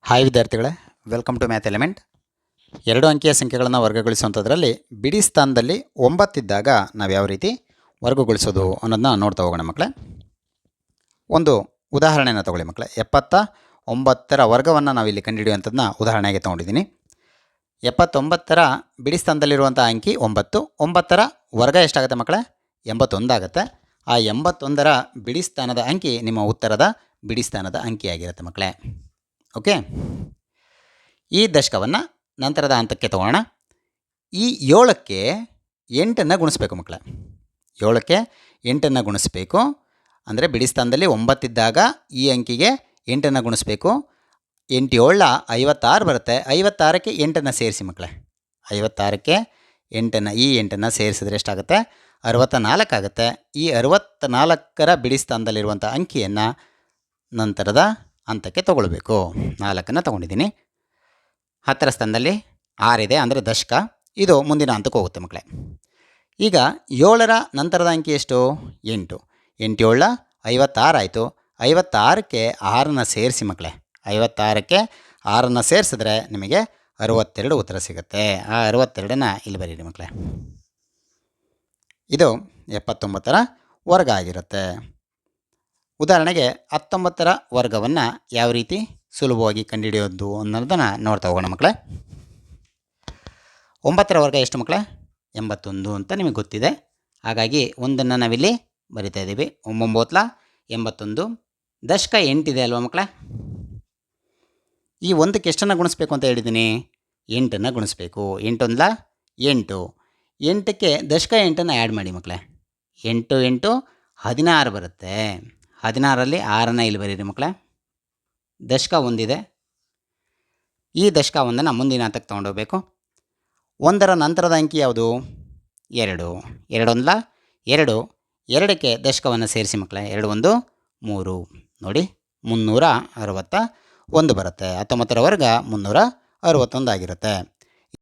Hi ವಿದ್ಯಾರ್ಥಿಗಳೇ, welcome to math element. 2 ಅಂಕಿಯ ಸಂಖ್ಯೆಗಳನ್ನು ವರ್ಗಗೊಳಿಸುವಂಥದ್ರಲ್ಲಿ ಬಿಡಿ ಸ್ಥಾನದಲ್ಲಿ 9 ಇದ್ದಾಗ ನಾವು ಯಾವ ರೀತಿ ವರ್ಗಗೊಳಿಸೋದು ಅನ್ನೋದನ್ನ ನೋಡ್ತಾ ಹೋಗೋಣ ಮಕ್ಕಳೇ. ಒಂದು ಉದಾಹರಣೆಯನ್ನು ತಗೊಳ್ಳಿ ಮಕ್ಕಳೇ. 79ರ ವರ್ಗವನ್ನು ನಾವಿಲ್ಲಿ ಕಂಡುಹಿಡಿಯುವಂಥದ್ದನ್ನ ಉದಾಹರಣೆಗೆ ತೊಗೊಂಡಿದ್ದೀನಿ. 79ರ ಬಿಡಿ ಸ್ಥಾನದಲ್ಲಿರುವಂಥ ಅಂಕಿ 9. 9ರ ವರ್ಗ ಎಷ್ಟಾಗುತ್ತೆ ಮಕ್ಕಳೇ? 81 ಆಗುತ್ತೆ. ಆ 81ರ ಬಿಡಿ ಸ್ಥಾನದ ಅಂಕಿ ನಿಮ್ಮ ಉತ್ತರದ ಬಿಡಿ ಸ್ಥಾನದ ಅಂಕಿಯಾಗಿರುತ್ತೆ ಮಕ್ಕಳೇ. ಓಕೆ, ಈ ದಶಕವನ್ನು ನಂತರದ ಹಂತಕ್ಕೆ ತಗೋಣ. ಈ 7ಕ್ಕೆ 8 ಗುಣಿಸ್ಬೇಕು ಮಕ್ಕಳೇ. 7ಕ್ಕೆ 8 ಗುಣಿಸ್ಬೇಕು. ಅಂದರೆ ಬಿಡಿ ಸ್ಥಾನದಲ್ಲಿ 9 ಇದ್ದಾಗ ಈ ಅಂಕಿಗೆ 8 ಗುಣಿಸ್ಬೇಕು. 8 7 56 ಬರುತ್ತೆ. 56ಕ್ಕೆ 8 ಸೇರಿಸಿ ಮಕ್ಕಳೇ. 56ಕ್ಕೆ 8 ಈ 8 ಸೇರಿಸಿದ್ರೆ ಎಷ್ಟಾಗುತ್ತೆ? 64 ಆಗುತ್ತೆ. ಈ 64ರ ಬಿಡಿ ಸ್ಥಾನದಲ್ಲಿರುವಂಥ ಅಂಕಿಯನ್ನು ನಂತರದ ಹಂತಕ್ಕೆ ತೊಗೊಳ್ಬೇಕು. 4 ತೊಗೊಂಡಿದ್ದೀನಿ. 10ರ ಸ್ಥಾನದಲ್ಲಿ 6 ಇದೆ, ಅಂದರೆ ದಶಕ. ಇದು ಮುಂದಿನ ಹಂತಕ್ಕೆ ಹೋಗುತ್ತೆ ಮಕ್ಕಳೇ. ಈಗ 7ರ ನಂತರದ ಅಂಕಿ ಎಷ್ಟು? 8. 8 7 56 ಆಯಿತು. 56ಕ್ಕೆ 6 ಸೇರಿಸಿ ಮಕ್ಕಳೇ. 56ಕ್ಕೆ 6 ಸೇರಿಸಿದ್ರೆ ನಿಮಗೆ 62 ಉತ್ತರ ಸಿಗುತ್ತೆ. ಆ 62 ಇಲ್ಲಿ ಬರೀರಿ ಮಕ್ಕಳೇ. ಇದು 79ರ ವರ್ಗ ಆಗಿರುತ್ತೆ. ಉದಾಹರಣೆಗೆ 19ರ ವರ್ಗವನ್ನು ಯಾವ ರೀತಿ ಸುಲಭವಾಗಿ ಕಂಡುಹಿಡಿಯೋದು ಅನ್ನೋದನ್ನು ನೋಡ್ತಾ ಹೋಗೋಣ ಮಕ್ಕಳೇ. 9ರ ವರ್ಗ ಎಷ್ಟು ಮಕ್ಕಳೇ? 81 ಅಂತ ನಿಮಗೆ ಗೊತ್ತಿದೆ. ಹಾಗಾಗಿ ಒಂದನ್ನು ನಾವಿಲ್ಲಿ ಬರಿತಾ ಇದ್ದೀವಿ. 9 81. ದಶಕ 8 ಇದೆ ಅಲ್ವಾ ಮಕ್ಕಳೇ? ಈ ಒಂದಕ್ಕೆ ಎಷ್ಟನ್ನು ಗುಣಿಸ್ಬೇಕು ಅಂತ ಹೇಳಿದ್ದೀನಿ? 8 ಗುಣಿಸ್ಬೇಕು. 8 1 8. 8ಕ್ಕೆ ದಶಕ 8 ಆ್ಯಡ್ ಮಾಡಿ ಮಕ್ಕಳೇ. 8 8 16 ಬರುತ್ತೆ. 16ರಲ್ಲಿ 6 ಇಲ್ಲಿ ಬರೀರಿ ಮಕ್ಕಳೇ. ದಶಕ 1 ಇದೆ. ಈ ದಶಕ 1 ಮುಂದಿನ ಹಂತಕ್ಕೆ ತೊಗೊಂಡೋಗ್ಬೇಕು. 1ರ ನಂತರದ ಅಂಕಿ ಯಾವುದು? 2. 2 1 2. 2ಕ್ಕೆ ದಶಕವನ್ನು ಸೇರಿಸಿ ಮಕ್ಕಳೇ. 2 1 3. ನೋಡಿ, 361 ಬರುತ್ತೆ. 19ರ ವರ್ಗ 361 ಆಗಿರುತ್ತೆ.